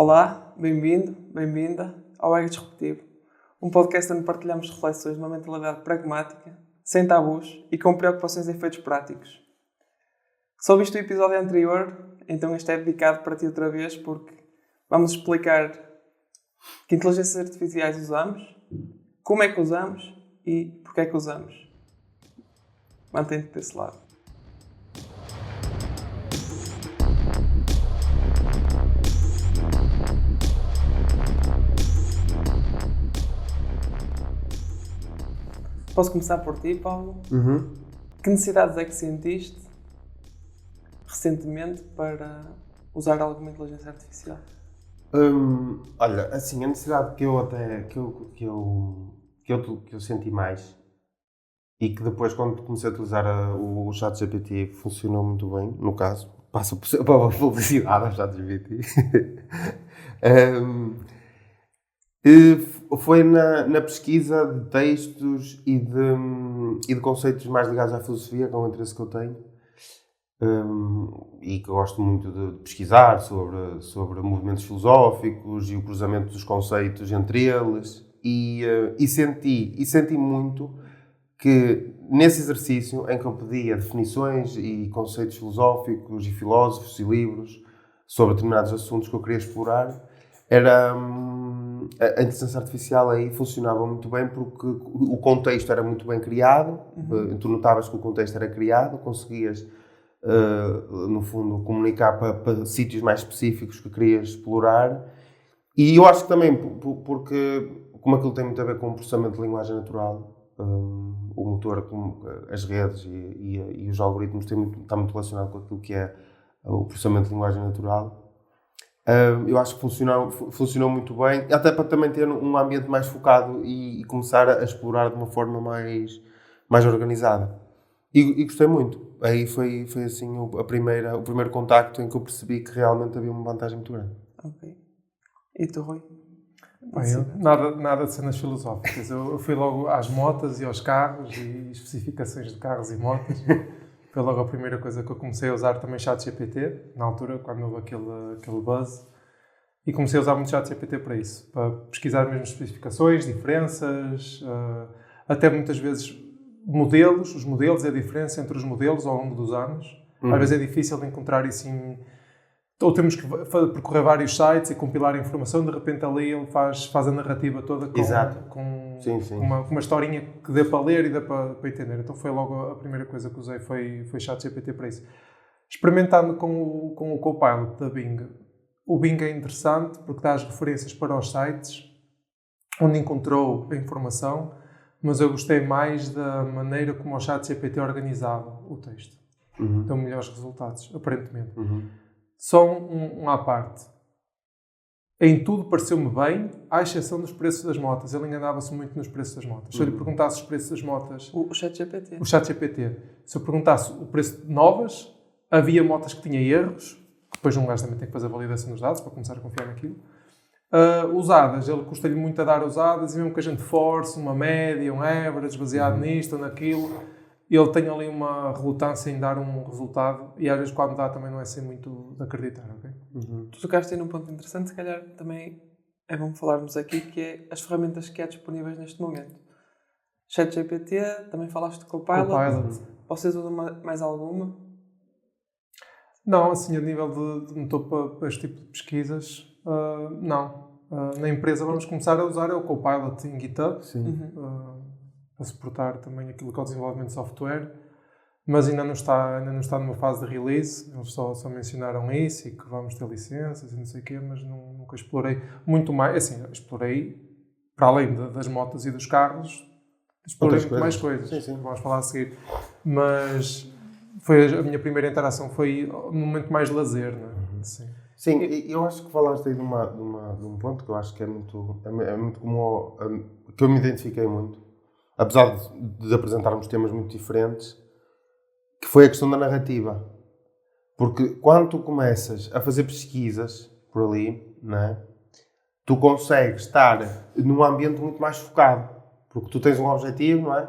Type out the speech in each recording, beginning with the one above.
Olá, bem-vindo, bem-vinda ao Ego Disruptivo, um podcast onde partilhamos reflexões de uma mentalidade pragmática, sem tabus e com preocupações em efeitos práticos. Se ouviste o episódio anterior, então este é dedicado para ti outra vez, porque vamos explicar que inteligências artificiais usamos, como é que usamos e porque é que usamos. Mantém-te desse lado. Posso começar por ti, Paulo? Que necessidades é que sentiste recentemente para usar alguma inteligência artificial? Olha, assim, a necessidade que eu senti mais e que depois, quando comecei a utilizar o ChatGPT, funcionou muito bem, no caso, passo para a publicidade ao ChatGPT, foi na pesquisa de textos e de conceitos mais ligados à filosofia, que é um interesse que eu tenho. E que gosto muito de pesquisar sobre movimentos filosóficos e o cruzamento dos conceitos entre eles e senti muito que nesse exercício em que eu pedia definições e conceitos filosóficos e filósofos e livros sobre determinados assuntos que eu queria explorar, a inteligência artificial aí funcionava muito bem porque o contexto era muito bem criado. Tu notavas que o contexto era criado, conseguias no fundo, comunicar para sítios mais específicos que querias explorar. E eu acho que também, porque como aquilo tem muito a ver com o processamento de linguagem natural, o motor, as redes e os algoritmos está muito relacionado com aquilo que é o processamento de linguagem natural. Eu acho que funcionou muito bem, até para também ter um ambiente mais focado e começar a explorar de uma forma mais organizada. E gostei muito. Aí foi assim o primeiro contacto em que eu percebi que realmente havia uma vantagem muito grande. Ok. E tu, Rui? Nada de cenas filosóficas. Eu fui logo às motas e aos carros e especificações de carros e motas. Foi logo a primeira coisa que eu comecei a usar também ChatGPT, na altura, quando houve aquele buzz. E comecei a usar muito ChatGPT para isso. Para pesquisar mesmo especificações, diferenças, até muitas vezes os modelos e a diferença entre os modelos ao longo dos anos. Às vezes é difícil de encontrar isso ou temos que percorrer vários sites e compilar a informação, de repente ali ele faz a narrativa toda com uma historinha que dê para ler e dê para entender. Então foi logo a primeira coisa que usei, foi ChatGPT para isso. Experimentando com o Copilot da Bing. O Bing é interessante porque dá as referências para os sites onde encontrou a informação, mas eu gostei mais da maneira como o ChatGPT organizava o texto. Deu melhores resultados, aparentemente. Só um à parte. Em tudo pareceu-me bem, à exceção dos preços das motas. Ele enganava-se muito nos preços das motas. Se eu lhe perguntasse os preços das motas... O ChatGPT. O ChatGPT. Se eu perguntasse o preço de novas, havia motas que tinham erros. Depois um gajo também tem que fazer a validação dos dados para começar a confiar naquilo. Usadas, ele custa-lhe muito a dar usadas, e mesmo que a gente force uma média, um average, baseado nisto ou naquilo, ele tem ali uma relutância em dar um resultado, e às vezes quando dá também não é assim muito de acreditar, ok? Tu tocaste aí num ponto interessante, se calhar também é bom falarmos aqui, que é as ferramentas que há disponíveis neste momento. ChatGPT, também falaste de Copilot. Vocês usam mais alguma? Não, assim, a nível de motor para este tipo de pesquisas, não. Na empresa vamos começar a usar o Copilot em GitHub, para suportar também aquilo que é o desenvolvimento de software, mas ainda não está numa fase de release. Eles só mencionaram isso e que vamos ter licenças e não sei o quê, mas nunca explorei muito mais. Assim, explorei, para além das motas e dos carros, explorei muito mais coisas. Sim. Vamos falar a seguir. Mas a minha primeira interação foi num momento mais de lazer, não é? Sim, eu acho que falaste aí de um ponto que eu acho que é muito comum, que eu me identifiquei muito, apesar de apresentarmos temas muito diferentes, que foi a questão da narrativa. Porque quando tu começas a fazer pesquisas por ali, não é? Tu consegues estar num ambiente muito mais focado, porque tu tens um objetivo, não é?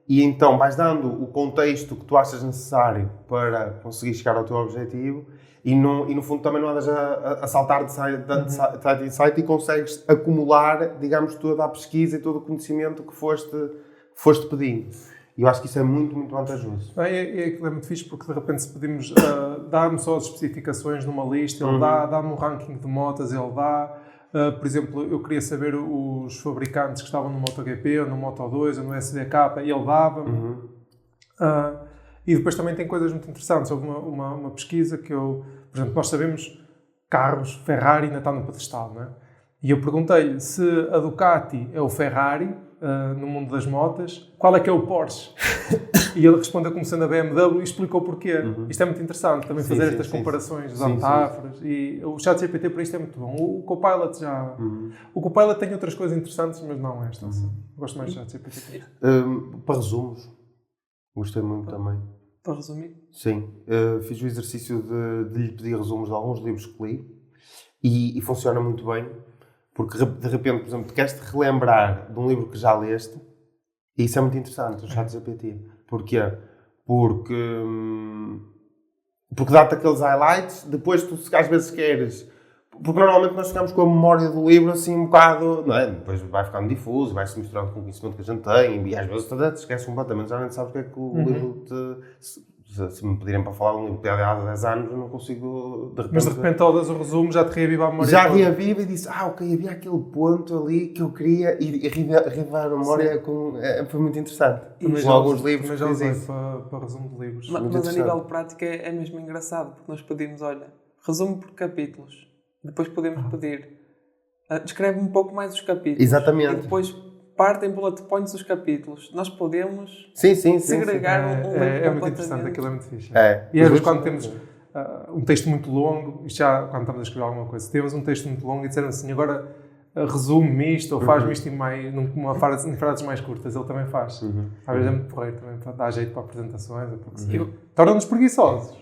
E então vais dando o contexto que tu achas necessário para conseguir chegar ao teu objetivo, E no fundo também não andas a saltar de site em site e consegues acumular, digamos, toda a pesquisa e todo o conhecimento que foste pedindo. E eu acho que isso é muito, muito vantajoso. É muito fixe porque de repente se pedimos dar-me só as especificações numa lista, ele dá-me um ranking de motas, ele dá... por exemplo, eu queria saber os fabricantes que estavam no MotoGP, ou no Moto2, ou no SDK, e ele dava-me. E depois também tem coisas muito interessantes. Houve uma pesquisa que por exemplo, nós sabemos carros, Ferrari ainda está no pedestal, não é? E eu perguntei-lhe se a Ducati é o Ferrari no mundo das motas, qual é que é o Porsche? E ele respondeu como sendo a BMW e explicou porquê. Isto é muito interessante, também fazer estas comparações, as metáforas. E o ChatGPT para isto é muito bom. O Copilot já... O Copilot tem outras coisas interessantes, mas não esta. Gosto mais do ChatGPT. Para resumos, gostei muito também. Para resumir? Sim. Fiz o exercício de lhe pedir resumos de alguns livros que li e funciona muito bem. Porque, de repente, por exemplo, queres-te relembrar de um livro que já leste, e isso é muito interessante, o ChatGPT. Porquê? Porque dá-te aqueles highlights, depois tu, às vezes, queres... Porque, normalmente, nós ficamos com a memória do livro, assim, um bocado... Não é? Depois vai ficando difuso, vai-se misturando com o conhecimento que a gente tem, e às vezes tu te esqueces completamente, já nem sabes o que é que o livro te... Se me pedirem para falar de um livro que há 10 anos, eu não consigo... Mas de repente, ao das o resumo, já te reaviva a memória. Já reaviva e disse, ok, havia aquele ponto ali que eu queria, e reavivar a memória foi muito interessante. Com alguns livros que já usei para resumo de livros. Mas a nível prático é mesmo engraçado, porque nós pedimos, olha, resumo por capítulos. Depois podemos pedir, descreve um pouco mais os capítulos. Exatamente. E depois partem bullet points dos capítulos. Nós podemos segregar um livro é muito interessante, aquilo é muito fixe. E às vezes quando temos um texto muito longo, isto já quando estamos a escrever alguma coisa, se temos um texto muito longo e disseram assim, agora resume-me isto ou faz-me isto em frases mais curtas, ele também faz. Às vezes é muito porreiro também, dá jeito para apresentações. Torna-nos preguiçosos.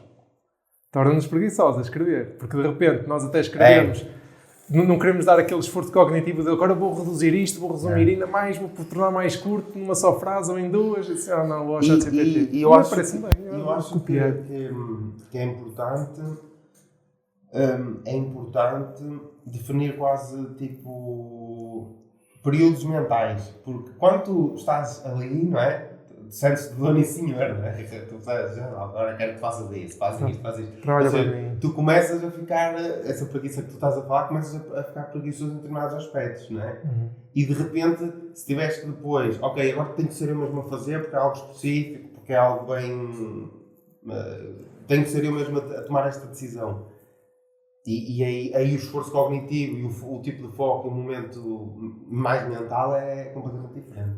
Torna-nos preguiçosos a escrever, porque de repente nós até escrevemos... Não queremos dar aquele esforço cognitivo de agora vou reduzir isto, vou resumir ainda mais, vou tornar mais curto numa só frase ou em duas. Disse, não, vou achar ChatGPT. E eu acho que é importante definir quase tipo períodos mentais, porque quando tu estás ali, não é? Sentes-te dona e senhora, não é? Tu fazes, agora quero que faças isso, faz isto. Trabalha para mim. Tu começas a ficar, essa preguiça que tu estás a falar, começas a ficar preguiçoso em determinados aspectos, não é? E de repente, se tiveres que depois, ok, agora tem que ser eu mesmo a fazer, porque é algo específico, porque é algo bem... tenho que ser eu mesmo a tomar esta decisão. E aí o esforço cognitivo e o tipo de foco, o momento mais mental é completamente diferente.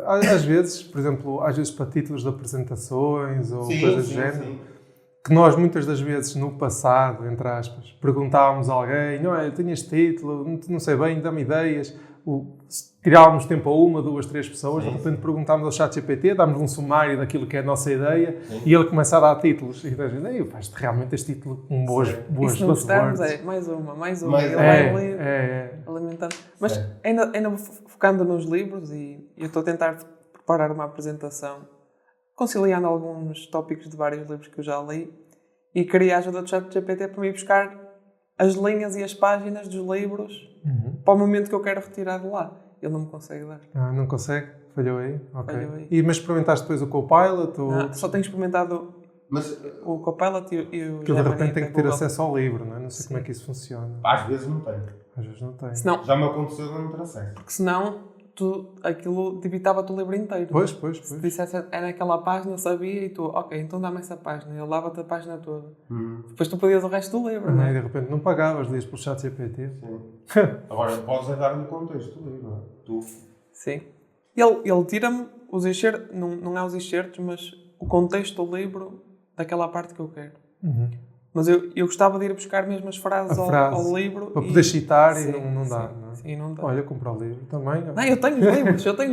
Às vezes, por exemplo, para títulos de apresentações ou coisas do género, que nós muitas das vezes no passado, entre aspas, perguntávamos a alguém, eu tenho este título, não sei bem, dá-me ideias, tirávamos tempo a 1, 2, 3 pessoas, de repente perguntávamos ao ChatGPT, dámos um sumário daquilo que é a nossa ideia e ele começa a dar títulos. E a gente, faz realmente este título com boas buzzwords. Mais uma. Ele vai alimentando. Mas ainda focando nos livros, e eu estou a tentar preparar uma apresentação, conciliando alguns tópicos de vários livros que eu já li, e queria a ajuda do ChatGPT para me ir buscar as linhas e as páginas dos livros para o momento que eu quero retirar de lá. Ele não me consegue dar. Não consegue? Falhou aí? Ok. Falhou aí. Mas experimentaste depois o Copilot? Não, só tenho experimentado o Copilot e o que de repente tem que ter acesso ao livro, não é? Não sei como é que isso funciona. Às vezes não tem. Às vezes não tem. Senão, já me aconteceu de não ter acesso. Porque senão aquilo debitava-te o livro inteiro. Pois. Se dissesse é naquela página, sabia, e tu, ok, então dá-me essa página. Ele dava-te a página toda. Depois tu pedias o resto do livro, não é? E de repente não pagavas, lias pelo ChatGPT. Sim. Agora podes dar no contexto do livro, não é? Tu. Sim. Ele tira-me os excertos, não é os excertos, mas o contexto do livro daquela parte que eu quero. Mas eu gostava de ir buscar mesmo as frases ao livro. Para poder citar sim, e não dá. Não é? Sim, não dá. Olha, comprar o livro também. Não, eu tenho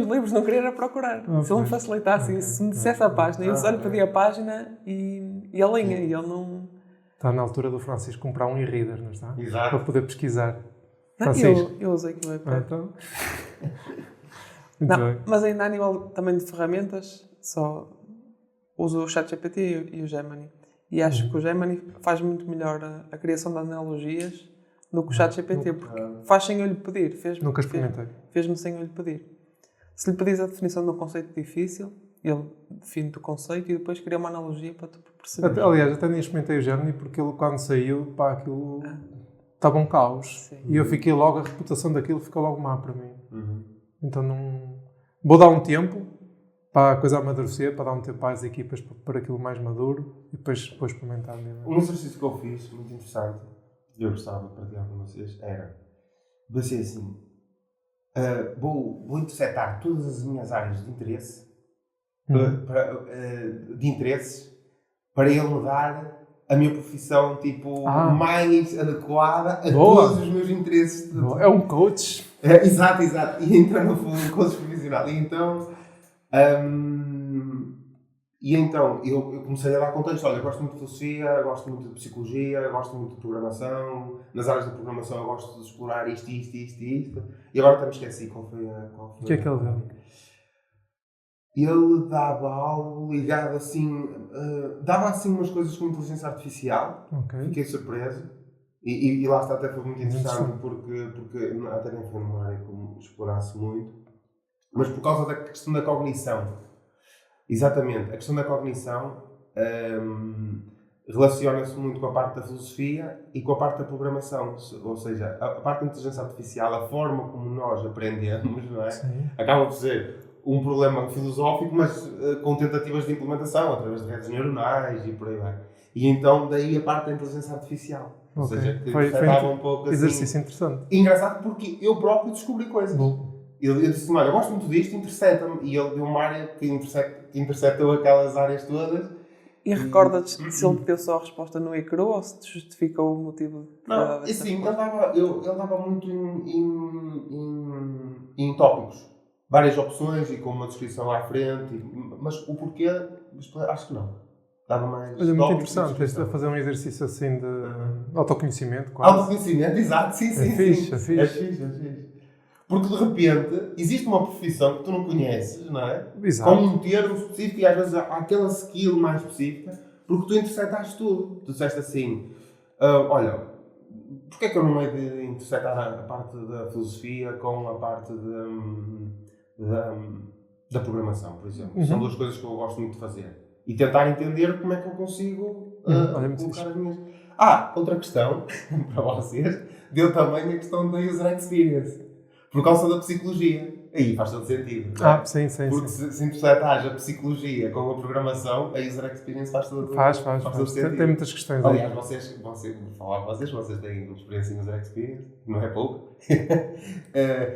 os livros, não queria era procurar. Se ele me facilitasse, se me dissesse a página, eu só lhe pedi a página e a linha, e ele não... Está na altura do Francisco comprar um e-reader, não está? Exato. Para poder pesquisar. Não, eu usei aquilo aí. Então... Mas ainda a nível também de ferramentas, só uso o ChatGPT e o Gemini. E acho que o Gemini faz muito melhor a criação de analogias do que o ChatGPT, porque faz sem eu lhe pedir. Nunca experimentei. Fez-me sem eu lhe pedir. Se lhe pedires a definição de um conceito difícil, ele define o conceito e depois cria uma analogia para tu perceber. Aliás, até nem experimentei o Gemini porque ele, quando saiu, aquilo estava um caos. Sim. E eu fiquei logo, a reputação daquilo ficou logo má para mim. Então não... Vou dar um tempo para a coisa amadurecer, para dar um tempo às equipas para aquilo mais maduro e depois experimentar mesmo. Um exercício que eu fiz, muito interessante, e eu gostava de partilhar com vocês, era você assim, vou intersetar todas as minhas áreas de interesse de interesses para ele me dar a minha profissão mais adequada a todos os meus interesses. É um coach. Exato. E então, no fundo, um coach profissional. E então eu comecei a dar contexto. Olha, eu gosto muito de filosofia, gosto muito de psicologia, gosto muito de programação. Nas áreas de programação eu gosto de explorar isto. E agora até me esqueci qual foi. O que é que ele deu? Ele dava algo ligado assim... dava assim umas coisas com inteligência artificial. Okay. Fiquei surpreso. E lá está, até foi muito interessante porque até nem foi numa área que eu explorasse muito. Mas por causa da questão da cognição. Exatamente, a questão da cognição relaciona-se muito com a parte da filosofia e com a parte da programação. Ou seja, a parte da inteligência artificial, a forma como nós aprendemos, não é? Sim. Acaba por ser um problema filosófico, mas com tentativas de implementação, através de redes neuronais e por aí vai. E então, daí a parte da inteligência artificial. Ou seja, que foi um pouco exercício assim... interessante. Engraçado porque eu próprio descobri coisas. Eu disse-me, olha, eu gosto muito disto, intercepta-me. E ele deu uma área que interceptou aquelas áreas todas. E recorda-te se ele te deu só a resposta no ecrã ou se te justificou o motivo de Não, assim, ele dava muito em tópicos. Várias opções e com uma descrição à frente. Mas o porquê, acho que não. Dava mais... Olha, muito interessante. Este a fazer um exercício assim de autoconhecimento. Quase. Autoconhecimento, exato. Sim. É fixe. Porque de repente existe uma profissão que tu não conheces, não é? Exato. Com um termo específico e às vezes há aquela skill mais específica, porque tu interceptaste tudo. Tu disseste assim, olha, porquê é que eu não hei de interceptar a parte da filosofia com a parte da programação, por exemplo? São duas coisas que eu gosto muito de fazer. E tentar entender como é que eu consigo colocar as minhas... Outra questão para vocês, deu também a questão da user experience. Por causa da psicologia. Aí faz todo sentido. Sim. Porque se interpretares a psicologia com a programação, a user experience faz todo sentido. Tem muitas questões. Aliás, vocês têm experiência em user experience, não é pouco.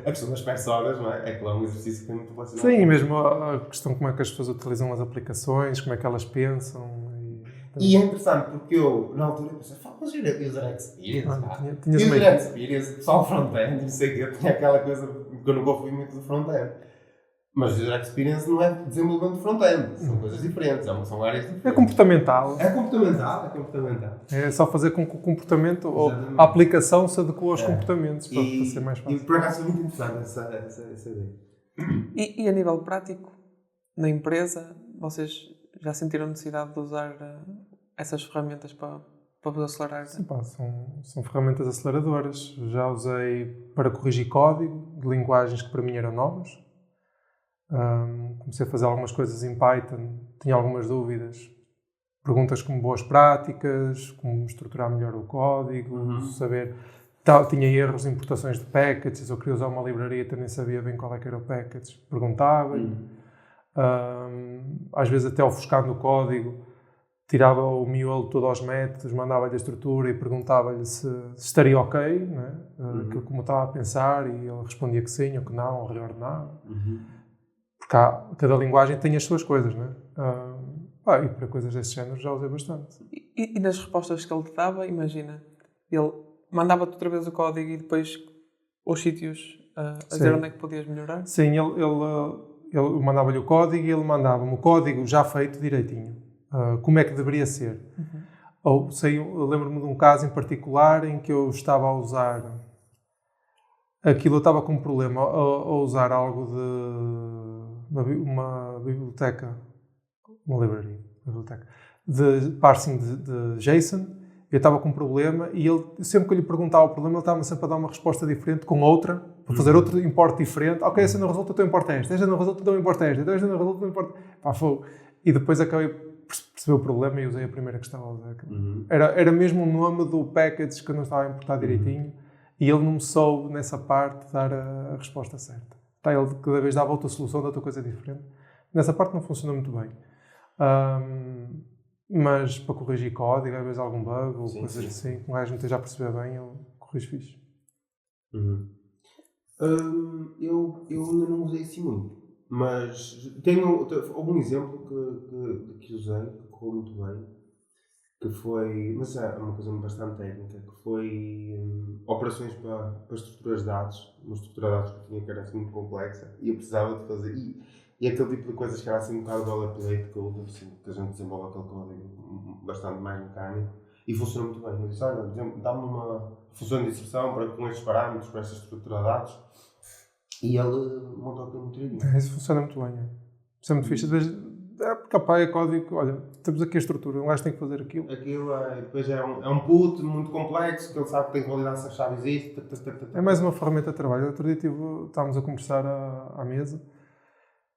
A questão das personas, não é? É que lá é um exercício que tem muito relacionado. Sim, e mesmo a questão como é que as pessoas utilizam as aplicações, como é que elas pensam. E é interessante porque eu, na altura, pensei, mas user experience, user experience, só o front-end, não sei o quê, eu tinha aquela coisa que eu nunca fui muito do front-end. Mas user experience não é desenvolvimento de front-end, são coisas diferentes, são áreas diferentes. É comportamental. É comportamental. É só fazer com que o comportamento, ou a aplicação se adequa aos comportamentos, para ser mais fácil. E por acaso é muito interessante essa ideia. E a nível prático, na empresa, vocês já sentiram necessidade de usar essas ferramentas para vos acelerar? Sim, são ferramentas aceleradoras. Já usei para corrigir código de linguagens que para mim eram novas. Comecei a fazer algumas coisas em Python, tinha algumas dúvidas. Perguntas como boas práticas, como estruturar melhor o código, saber... Tinha erros de importações de packages, eu queria usar uma livraria e nem sabia bem qual é que era o package. Perguntava-lhe. Às vezes até ofuscando o código, tirava o miolo todo aos métodos, mandava-lhe a estrutura e perguntava-lhe se estaria ok, não é? Aquilo como eu estava a pensar, e ele respondia que sim ou que não, ou reordenava. Porque cada linguagem tem as suas coisas, não é? E para coisas desse género já usei bastante. E nas respostas que ele te dava, imagina, ele mandava-te outra vez o código e depois os sítios a dizer onde é que podias melhorar? Sim, ele mandava-lhe o código e ele mandava-me o código já feito direitinho. Como é que deveria ser. Eu lembro-me de um caso em particular em que eu estava a usar aquilo, eu estava com um problema a usar algo de uma biblioteca, uma livraria, de parsing de JSON. Eu estava com um problema e ele, sempre que eu lhe perguntava o problema, ele estava sempre a dar uma resposta diferente com outra, para fazer outro import diferente. Ok, essa não resulta, então importa esta. Esta não resulta, então importa esta. Esta não resulta, então importa... Pá, foi. E depois acabei por perceber o problema e usei a primeira que estava a usar. Era mesmo o nome do package que eu não estava a importar direitinho e ele não me soube, nessa parte, dar a resposta certa. Tá, ele cada vez dava outra solução de outra coisa diferente. Nessa parte não funcionou muito bem. Mas para corrigir código, às vezes algum bug ou coisas assim, que um gajo não esteja a perceber bem, eu corrijo fixe. Eu ainda não usei assim muito, mas tenho algum exemplo que usei, que correu muito bem, que foi, mas é uma coisa bastante técnica, que foi operações para estruturas de dados, uma estrutura de dados que eu tinha que era assim muito complexa e eu precisava de fazer, e aquele tipo de coisas que era assim um bocado boilerplate que eu uso, assim, que a gente desenvolve aquele código bastante mais mecânico e funciona muito bem. Eu disse, olha, dá-me uma função de inserção com estes parâmetros, para esta estrutura de dados e ele montou aquilo muito bem. Isso funciona muito bem, isso é muito fixe. Às vezes, porque é código, olha, temos aqui a estrutura, um gajo tem que fazer aquilo. Aquilo depois é um put muito complexo, que ele sabe que tem que validar se a chave existe. É mais uma ferramenta de trabalho. Outro dia estávamos a conversar à mesa.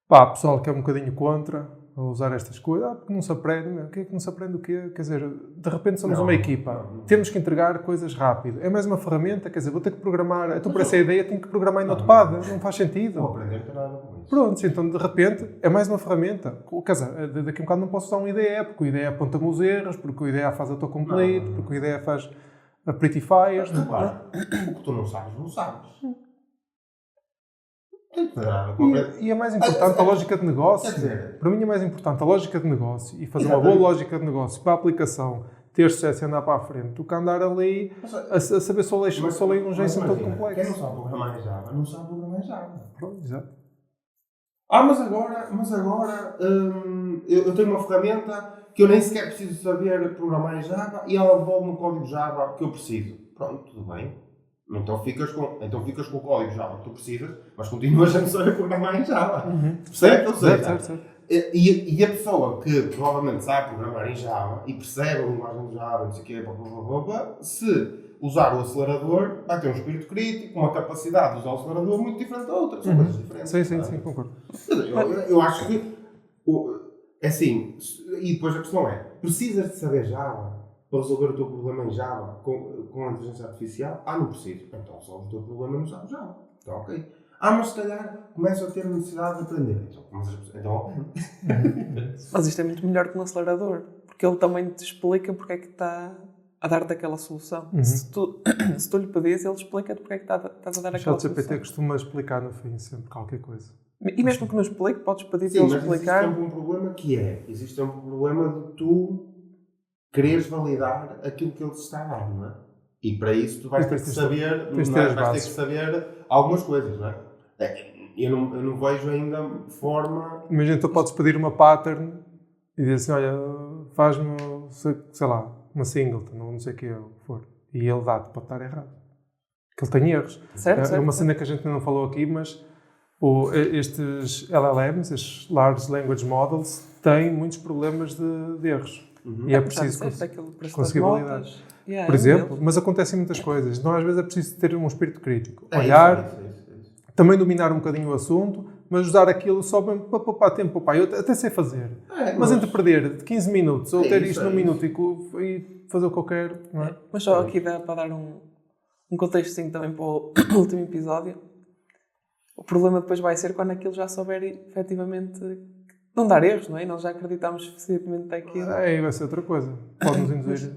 Pá, pessoal que é um bocadinho contra a usar estas coisas, porque não se aprende, o que é que não se aprende o quê? Quer dizer, de repente somos uma equipa, temos que entregar coisas rápido. É mais uma ferramenta, quer dizer, vou ter que programar, então por essa ideia tenho que programar em Notepad, não faz sentido. Vou aprender a nada com isso. Pronto, então de repente é mais uma ferramenta. Quer dizer, daqui a um bocado não posso usar um IDE, porque o IDE aponta-me os erros, porque o IDE faz autocomplete, porque o IDE faz a prettifiers. Claro, o que tu não sabes, não sabes. E é mais importante a lógica de negócio. Para mim é mais importante a lógica de negócio e fazer uma boa lógica de negócio para a aplicação ter sucesso e andar para a frente do que andar ali a saber só ler um JSON todo complexo. Quem não sabe programar em Java, não sabe programar em Java. Pronto, exato. Mas agora eu tenho uma ferramenta que eu nem sequer preciso saber programar em Java e ela devolve-me um código Java que eu preciso. Pronto, tudo bem. Então ficas com o código Java que tu precisas, mas continuas a não saber programar em Java. Certo? Certo. E a pessoa que provavelmente sabe programar em Java e percebe a linguagem de Java, não sei o quê, se usar o acelerador, vai ter um espírito crítico, uma capacidade de usar o acelerador muito diferente da outra. São coisas diferentes. Sim, concordo. Eu acho que, assim, e depois a questão é, precisas de saber Java para resolver o teu problema em Java com a inteligência artificial? Não preciso. Então resolve o teu problema no Java. Então ok. Mas se calhar começo a ter necessidade de aprender. Então Mas isto é muito melhor que um acelerador, porque ele também te explica porque é que está a dar-te aquela solução. Se tu lhe pedires, ele explica-te porque é que estás a dar aquela solução. O ChatGPT costuma explicar no fim sempre qualquer coisa. E mesmo que não explique, podes pedir para ele explicar. Existe um problema existe um problema de tu quereres validar aquilo que ele te está a dar, não é? E para isso tu vais ter que saber algumas coisas, não é? Eu não vejo ainda forma... Imagina, tu podes pedir uma pattern e dizer assim, olha, faz-me, sei lá, uma singleton, ou não sei o que for. E ele dá-te, pode estar errado. Porque ele tem erros. Certo. É uma cena que a gente não falou aqui, mas estes LLMs, estes Large Language Models, têm muitos problemas de erros. E é preciso conseguir validar. Por exemplo, mas acontecem muitas coisas. Então, às vezes é preciso ter um espírito crítico. Olhar, também dominar um bocadinho o assunto, mas usar aquilo só para poupar tempo. Eu até sei fazer. Mas entre perder 15 minutos ou ter isto num minuto e fazer o que eu quero, não é? Mas só aqui dá para dar um contextozinho também para o último episódio. O problema depois vai ser quando aquilo já souber efetivamente não dar erros, não é? Nós já acreditamos suficientemente naquilo. Vai ser outra coisa. Pode-nos induzir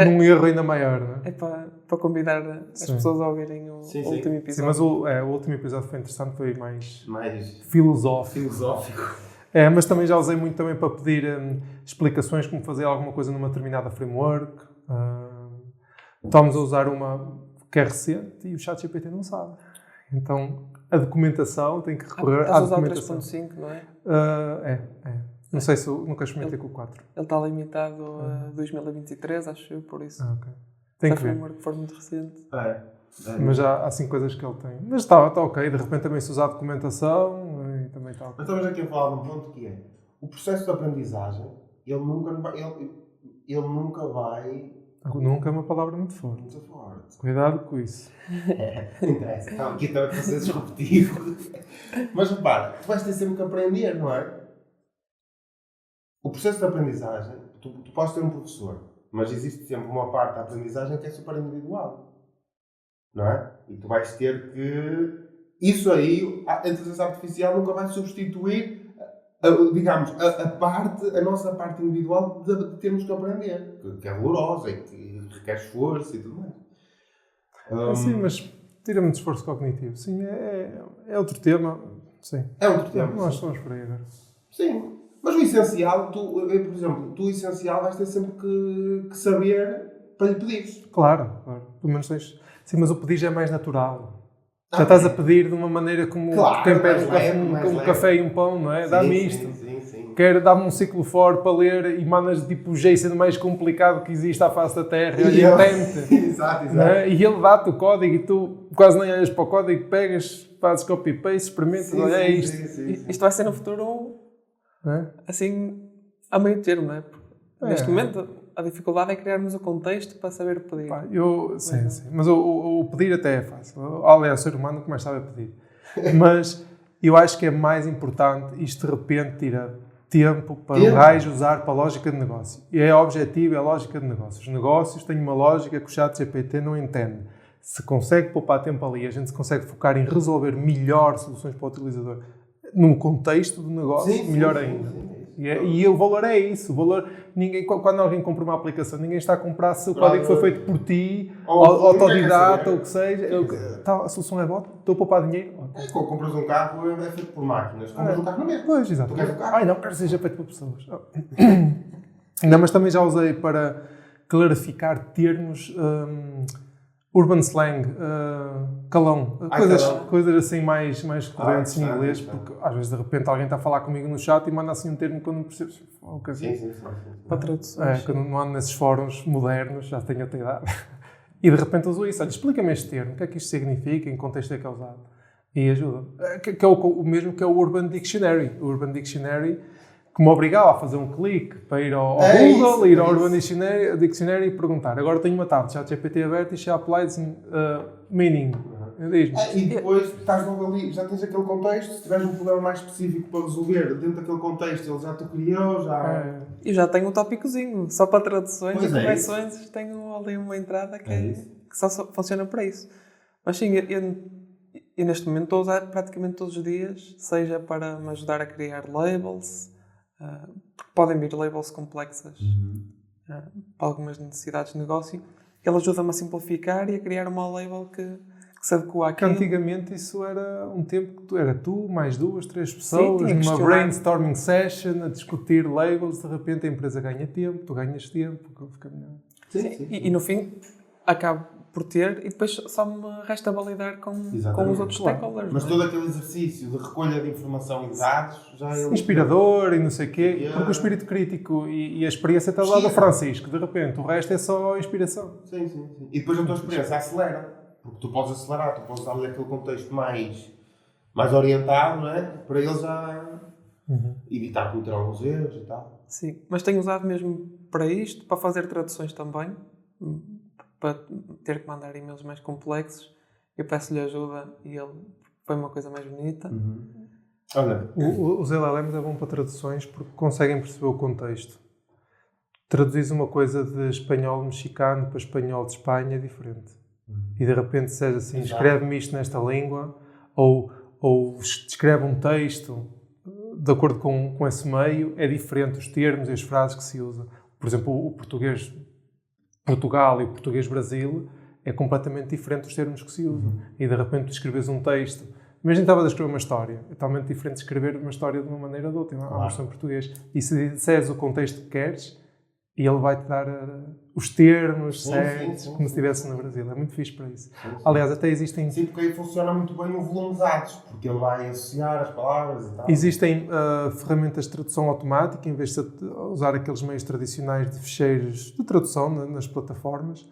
num erro ainda maior, não é? É para convidar as pessoas a ouvirem o último episódio. Sim, mas o último episódio foi interessante, foi mais filosófico. Mas também já usei muito também para pedir explicações como fazer alguma coisa numa determinada framework. Estamos a usar uma que é recente e o ChatGPT não sabe. Então, a documentação tem que recorrer à documentação. Estás a usar o 3.5, não é? Não sei se nunca experimentei com o 4. Ele está limitado a 2023, acho eu, por isso. Ok. Tem que ver. Se for muito recente. Mas já há assim coisas que ele tem. Mas está ok. De repente também se usar a documentação e também está ok. Estamos aqui a falar de um ponto que é o processo de aprendizagem ele nunca vai... Nunca é uma palavra muito forte. Muito forte. Cuidado com isso. Não interessa. Então, aqui também para ser disruptivo. Mas repara, tu vais ter sempre que aprender, não é? O processo de aprendizagem, tu podes ter um professor, mas existe sempre uma parte da aprendizagem que é super individual. Não é? E tu vais ter que... Isso aí, a inteligência artificial nunca vai substituir, digamos, a nossa parte individual de termos que aprender. Que é dolorosa e que requer esforço e tudo mais. Sim, mas tira-me de esforço cognitivo. Sim, é outro tema. Sim. É outro tema. Nós estamos por aí agora. Sim. Mas o essencial, por exemplo, o essencial vais ter sempre que saber para lhe pedir. Claro. Pelo menos tens... Sim, mas o pedir já é mais natural. Já estás a pedir de uma maneira como quem pede um café e um pão, não é? Dá-me isto. Sim. Dá-me um ciclo fora para ler e mandas tipo o Jason mais complicado que existe à face da Terra. E olha, tente. Exato. É? E ele dá-te o código e tu quase nem olhas para o código, pegas, fazes copy-paste, experimentas, olha, é isto. Sim. Isto vai ser no futuro, assim, a meio termo, não é? Neste momento, a dificuldade é criarmos o contexto para saber pedir. Sim. Mas o pedir até é fácil. Aliás, o ser humano que mais sabe é pedir. Mas eu acho que é mais importante isto de repente tira tempo para o gajo usar para a lógica de negócio. E é objetivo, é a lógica de negócios. Os negócios têm uma lógica que o ChatGPT não entende. Se consegue poupar tempo ali, a gente se consegue focar em resolver melhor soluções para o utilizador num contexto do negócio, melhor ainda. E o valor é isso. O valor, quando alguém compra uma aplicação, ninguém está a comprar se o código foi feito por ti, autodidata, ou o que seja. A solução é boa, estou a poupar dinheiro. Compras um carro, é feito por máquinas. Compras um carro no mesmo. Pois, exato. Tu queres um carro? Não, quero que seja feito por pessoas. Não, mas também já usei para clarificar termos... urban slang, calão, coisas assim mais correntes em inglês, porque às vezes de repente alguém está a falar comigo no chat e manda assim um termo que eu não percebo. Sim. Para traduções. Quando não ando nesses fóruns modernos, já tenho outra idade. E de repente uso isso. Olha, explica-me este termo, o que é que isto significa, em que contexto é que é usado. E ajuda. Que é o mesmo que é o Urban Dictionary. O Urban Dictionary que me obrigava a fazer um clique para ir ao Google, ir ao Urban Dictionary e perguntar. Agora tenho uma tab de ChatGPT aberta e já applies meaning. E depois estás logo ali, já tens aquele contexto, se tiveres um problema mais específico para resolver dentro daquele contexto, ele já te criou, já... E já tenho um tópicozinho, só para traduções e correções, tenho ali uma entrada que só funciona para isso. Mas sim, eu neste momento estou a usar praticamente todos os dias, seja para me ajudar a criar labels, porque podem vir labels complexas para algumas necessidades de negócio. Ele ajuda-me a simplificar e a criar uma label que se adequa àquilo. Antigamente isso era um tempo que era tu, mais 2, 3 pessoas, numa brainstorming session, a discutir labels, de repente a empresa ganha tempo, tu ganhas tempo, fica melhor. Sim. E no fim acabo por ter, e depois só me resta validar com os outros stakeholders. Mas todo aquele exercício de recolha de informação e dados já é... Inspirador e não sei o quê, porque o espírito crítico e a experiência está do lado do Francisco, de repente o resto é só inspiração. Sim. E depois a tua experiência acelera, porque tu podes acelerar, tu podes dar-lhe aquele contexto mais orientado, não é? Para ele já evitar cometer alguns erros e tal. Sim, mas tenho usado mesmo para isto, para fazer traduções também, para ter que mandar e-mails mais complexos. Eu peço-lhe ajuda e ele põe uma coisa mais bonita. Olha, os LLMs é bom para traduções porque conseguem perceber o contexto. Traduzis uma coisa de espanhol mexicano para espanhol de Espanha é diferente. E de repente seja assim, escreve-me isto nesta língua, ou escreve um texto de acordo com esse meio, é diferente os termos e as frases que se usam. Por exemplo, o português Portugal e o português Brasil é completamente diferente dos termos que se usam. E de repente tu escreves um texto, imagina estavas a escrever uma história, é totalmente diferente de escrever uma história de uma maneira ou de outra, a versão em português. E se disseres o contexto que queres, e ele vai-te dar os termos certos, como se estivesse no Brasil. É muito fixe para isso. Aliás, até existem... Sim, porque aí funciona muito bem o volume de dados, porque ele vai associar as palavras e tal. Existem ferramentas de tradução automática, em vez de usar aqueles meios tradicionais de ficheiros de tradução nas plataformas,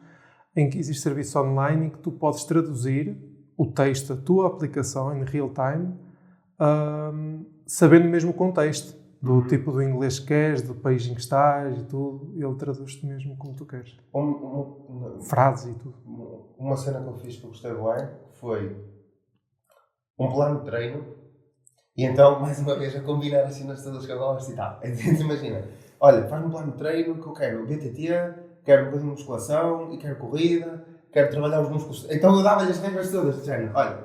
em que existe serviço online em que tu podes traduzir o texto da tua aplicação em real time, sabendo mesmo o contexto. do tipo do inglês que queres, do país em que estás e tudo, ele traduz-te mesmo como tu queres. Frases e tudo. Uma cena que eu fiz que eu gostei bem foi um plano de treino e então, mais uma vez, a combinar as cenas todas que eu gosto e tal. Imagina, olha, faz um plano de treino que eu quero BTT, quero um bocadinho de musculação e quero corrida, quero trabalhar os músculos. Então eu dava-lhe as regras todas, de género, olha,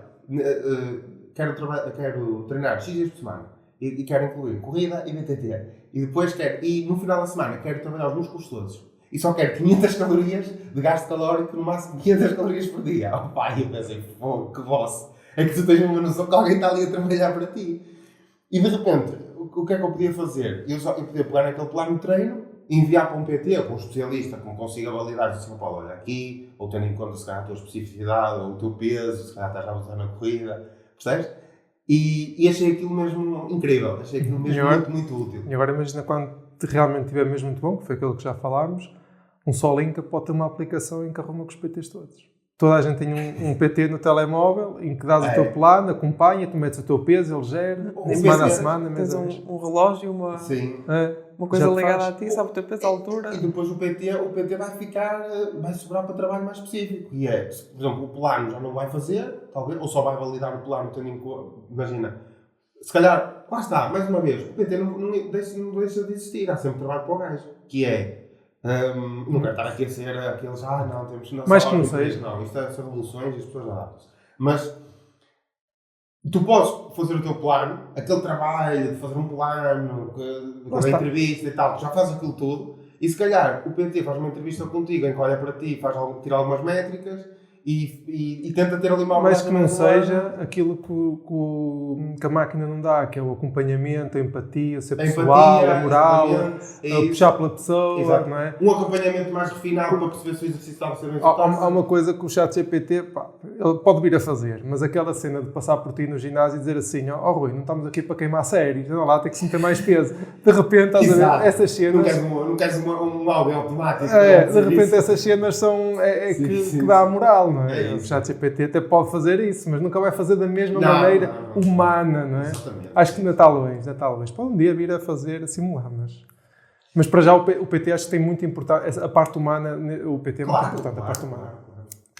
quero treinar X dias por semana e quero incluir corrida e BTT. E depois e no final da semana quero trabalhar os músculos todos. E só quero 500 calorias de gasto calórico, no máximo 500 calorias por dia. Oh pai, eu pensei, que boss. É que tu tens uma noção que alguém está ali a trabalhar para ti. E de repente, o que é que eu podia fazer? Eu podia pegar naquele plano de treino, enviar para um PT, para um especialista que me consiga validar assim, Paulo, olha aqui, ou tendo em conta se calhar a tua especificidade, ou o teu peso, se calhar estás a usar na corrida, percebes? E achei aquilo mesmo incrível, achei aquilo mesmo muito, muito útil. E agora imagina quando realmente estiver mesmo muito bom, que foi aquilo que já falámos, um só link pode ter uma aplicação em que arruma com os PTs todos. Toda a gente tem um PT no telemóvel em que dás o teu plano, acompanha, tu metes o teu peso, ele gera, semana a semana, mês a mês. Um relógio, uma coisa ligada a ti, sabe o teu peso, a altura. E depois o PT vai sobrar para trabalho mais específico. E é, por exemplo, o plano já não vai fazer, talvez, ou só vai validar o plano tendo em conta, imagina, se calhar, lá está, mais uma vez, o PT não deixa de existir, há sempre trabalho para o gajo, que é, não quero estar aqui a ser aqueles, não, temos que... Mas que não seja. Não, isto são revoluções e as pessoas adaptam-se. Mas tu podes fazer o teu plano, aquele trabalho de fazer um plano, de entrevista e tal, tu já fazes aquilo tudo, e se calhar o PT faz uma entrevista contigo em que olha para ti, tira algumas métricas e tenta ter ali uma mas que não seja aquilo que a máquina não dá, que é o acompanhamento, a empatia, ser pessoal, a moral, a puxar pela pessoa, não é? Um acompanhamento mais refinado para perceber se o exercício está a ser bem executado. Há uma coisa que o ChatGPT ele pode vir a fazer, mas aquela cena de passar por ti no ginásio e dizer assim, Rui, não estamos aqui para queimar séries, não lá, tem que se meter mais peso. De repente, estás a ver, essas cenas... Não queres um algo automático. De repente essas cenas são que dá a moral. Não é? O ChatGPT até pode fazer isso, mas nunca vai fazer da mesma maneira humana, não é? Exatamente. Acho que ainda está longe. Pode um dia vir a fazer, a simular, mas para já o PT acho que tem muito importante, a parte humana, o PT é muito importante, a parte humana.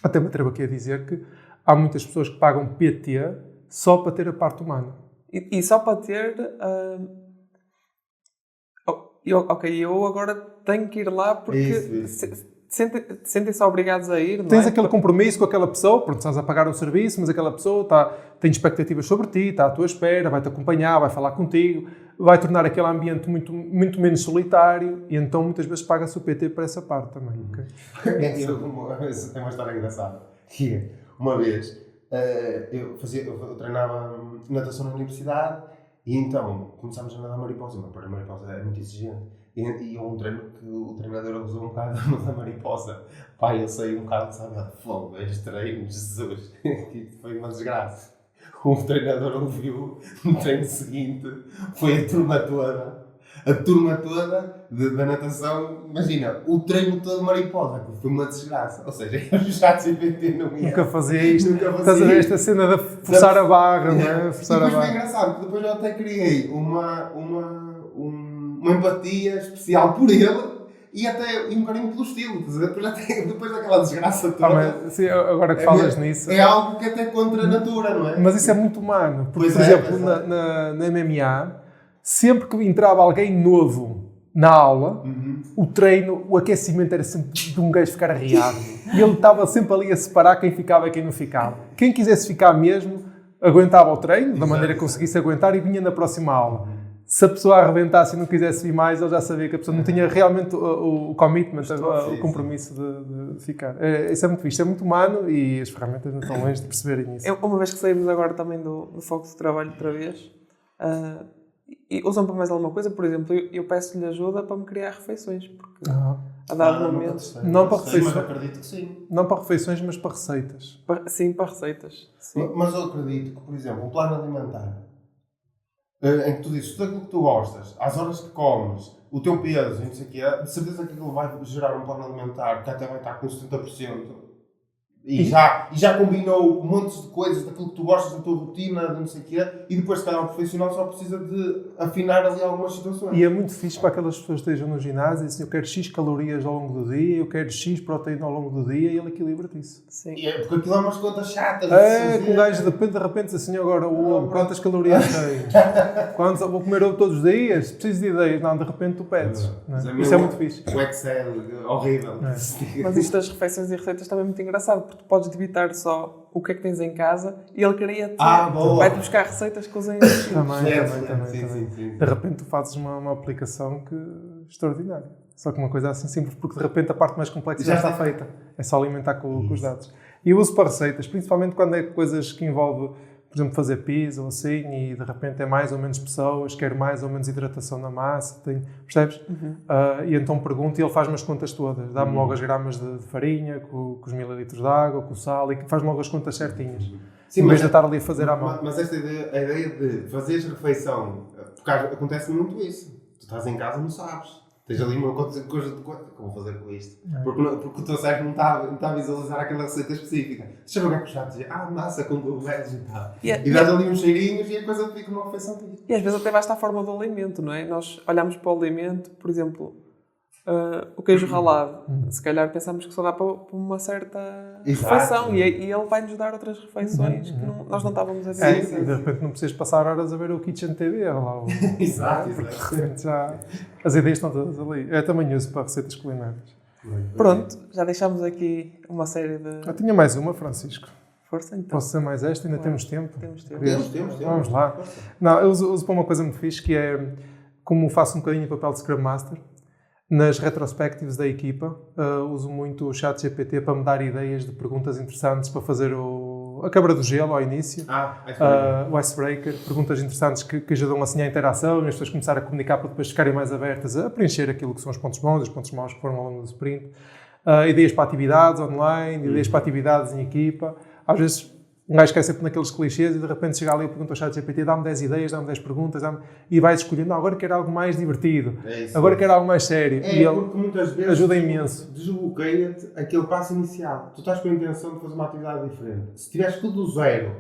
Até me atrevo aqui a dizer que há muitas pessoas que pagam PT só para ter a parte humana. E só para ter... eu agora tenho que ir lá porque... Sentem-se obrigados a ir, não Tens é? aquele compromisso com aquela pessoa, pronto, estás a pagar o serviço, mas aquela pessoa tem expectativas sobre ti, está à tua espera, vai-te acompanhar, vai falar contigo, vai tornar aquele ambiente muito, muito menos solitário e então muitas vezes paga-se o PT para essa parte também. Okay? Tem uma história engraçada, que é, uma vez, eu treinava natação na universidade e então começámos a nadar mariposa, mas a mariposa é muito exigente. E um treino que o treinador abusou um bocado da mariposa. Pai, eu saí um bocado, sabe, fogo, este treino, Jesus, foi uma desgraça. O treinador ouviu, no treino seguinte, foi a turma toda da natação, imagina, o treino todo de mariposa, que foi uma desgraça. Ou seja, eu já não ia. Nunca fazia isto. Estás a ver esta cena de forçar a barra, não é? Forçar a barra. Foi engraçado, porque depois eu até criei uma empatia especial por ele e um carinho pelo estilo. Depois daquela desgraça toda. Sim, agora que falas nisso. É algo que até contra a natura, não é? Mas isso é muito humano. Porque, por exemplo, na MMA, sempre que entrava alguém novo na aula, o treino, o aquecimento era sempre de um gajo ficar arriado. E ele estava sempre ali a separar quem ficava e quem não ficava. Quem quisesse ficar mesmo, aguentava o treino, da maneira que conseguisse aguentar, e vinha na próxima aula. Se a pessoa arrebentasse e não quisesse vir mais, ele já sabia que a pessoa não tinha realmente o commitment, o compromisso de ficar. Isso é muito visto, é muito humano e as ferramentas não estão longe de perceberem isso. Uma vez que saímos agora também do foco de trabalho outra vez, e usam para mais alguma coisa, por exemplo, eu peço-lhe ajuda para me criar refeições, porque a dado momento... Não para refeições, mas acredito que sim. Não para refeições, mas para receitas. Sim, para receitas. Sim. Mas eu acredito que, por exemplo, um plano alimentar, em que tu dizes tudo aquilo que tu gostas, às horas que comes, o teu peso, não sei o quê, de certeza que aquilo vai gerar um plano alimentar que até vai estar com 70% E já combinou montes de coisas daquilo que tu gostas, da tua rotina, de não sei o quê, e depois, se calhar, o profissional só precisa de afinar ali algumas situações. E é muito fixe para aquelas pessoas que estejam no ginásio e dizem, eu quero X calorias ao longo do dia, eu quero X proteína ao longo do dia, e ele equilibra-te isso. Sim. Porque aquilo é umas contas chatas. Com um gajo de repente diz assim, agora o ovo, quantas calorias tem? Quantos, vou comer ovo todos os dias? Preciso de ideias. Não, de repente tu pedes. Isso é muito fixe. O Excel, horrível. Mas isto das refeições e receitas também é muito engraçado, porque tu podes debitar só o que é que tens em casa e ele queria vai-te buscar receitas que usem também. De repente tu fazes uma aplicação extraordinária. Só que uma coisa assim simples, porque de repente a parte mais complexa já está feita. É só alimentar com os dados. E eu uso para receitas, principalmente quando é coisas que envolvem, por exemplo, fazer pizza ou assim, e de repente é mais ou menos pessoas, quero mais ou menos hidratação na massa, percebes? E então pergunto e ele faz-me as contas todas. Dá-me logo as gramas de farinha, com os mililitros de água, com o sal, e faz-me logo as contas certinhas. Sim, em vez de estar ali a fazer à mão. Mas esta ideia, a ideia de fazeres refeição, porque acontece muito isso. Tu estás em casa e não sabes. Tens ali uma coisa de coisa. O que vou fazer com isto? Porque o teu cérebro não está a visualizar aquela receita específica. Deixa-me ver o que é que o chato diz. Massa com cogumelos e tal. E dás ali uns cheirinhos e a coisa fica uma refeição tua. E às vezes até basta a forma do alimento, não é? Nós olhamos para o alimento, por exemplo, o queijo ralado. Se calhar pensamos que só dá para uma certa refeição e ele vai-nos dar outras refeições que nós não estávamos a ver. E de repente não precisas passar horas a ver o Kitchen TV. Exato. Já, as ideias estão todas ali. Eu também uso para receitas culinárias. Pronto, já deixámos aqui uma série de... Eu tinha mais uma, Francisco. Força, então. Posso ser mais esta? Ainda temos tempo? Temos. Vamos lá. Não, eu uso para uma coisa muito fixe, que é como faço um bocadinho o papel de Scrum Master. Nas retrospectives da equipa, uso muito o ChatGPT para me dar ideias de perguntas interessantes para fazer a quebra do gelo ao início. O icebreaker, perguntas interessantes que ajudam assim à interação e as pessoas começarem a comunicar para depois ficarem mais abertas a preencher aquilo que são os pontos bons e os pontos maus que foram ao longo do sprint. Ideias para atividades online, ideias para atividades em equipa. Às vezes um gajo quer sempre naqueles clichês e de repente chega ali e pergunta ao ChatGPT, dá-me 10 ideias, dá-me 10 perguntas, e vais escolhendo, agora quero algo mais divertido, agora quero algo mais sério. E ele porque muitas vezes ajuda imenso. Desbloqueia-te aquele passo inicial. Tu estás com a intenção de fazer uma atividade diferente. Se tiveres tudo do zero,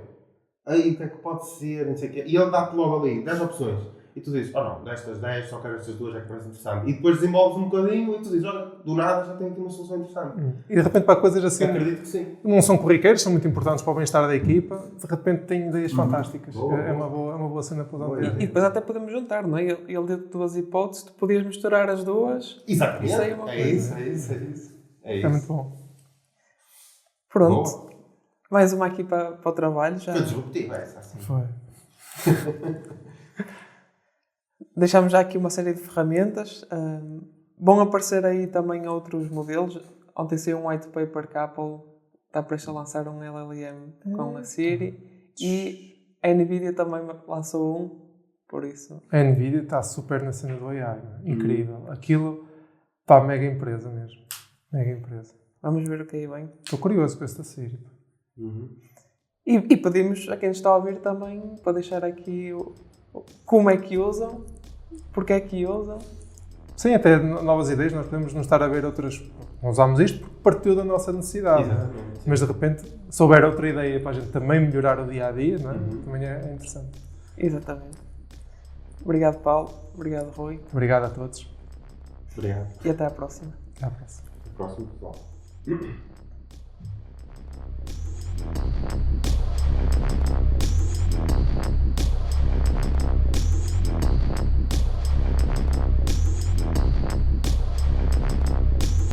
aí o que é que pode ser, não sei o quê, e ele dá-te logo ali 10 opções. E tu dizes, não, destas 10 só quero estas duas, é que parece interessante. E depois desenvolves um bocadinho e tu dizes, olha, do nada já tenho aqui uma solução interessante. E de repente para coisas assim, acredito que sim. Não são corriqueiros, são muito importantes para o bem-estar da equipa, de repente têm ideias fantásticas. É uma boa cena para usar. E depois até podemos juntar, não é? Ele deu duas hipóteses, tu podias misturar as duas. Exatamente. É isso. É muito bom. Pronto. Boa. Mais uma aqui para o trabalho. Já. Foi disruptiva essa, assim. Foi. Deixámos já aqui uma série de ferramentas. Vão aparecer aí também outros modelos. Ontem saiu um white paper que a Apple está prestes a lançar um LLM com a Siri. E a NVIDIA também lançou um, por isso. A NVIDIA está super na cena do AI. Incrível. Aquilo está mega empresa mesmo. Mega empresa. Vamos ver o que aí vem. Estou curioso com esta Siri. E pedimos a quem está a ouvir também para deixar aqui como é que usam, porque é que usam. Sim, até novas ideias. Nós podemos não estar a ver outras. Não usamos isto porque partiu da nossa necessidade. Mas de repente, se houver outra ideia para a gente também melhorar o dia a dia, não é? Também é interessante. Exatamente. Obrigado, Paulo. Obrigado, Rui. Obrigado a todos. Obrigado. E até à próxima. Até à próxima. Próximo pessoal.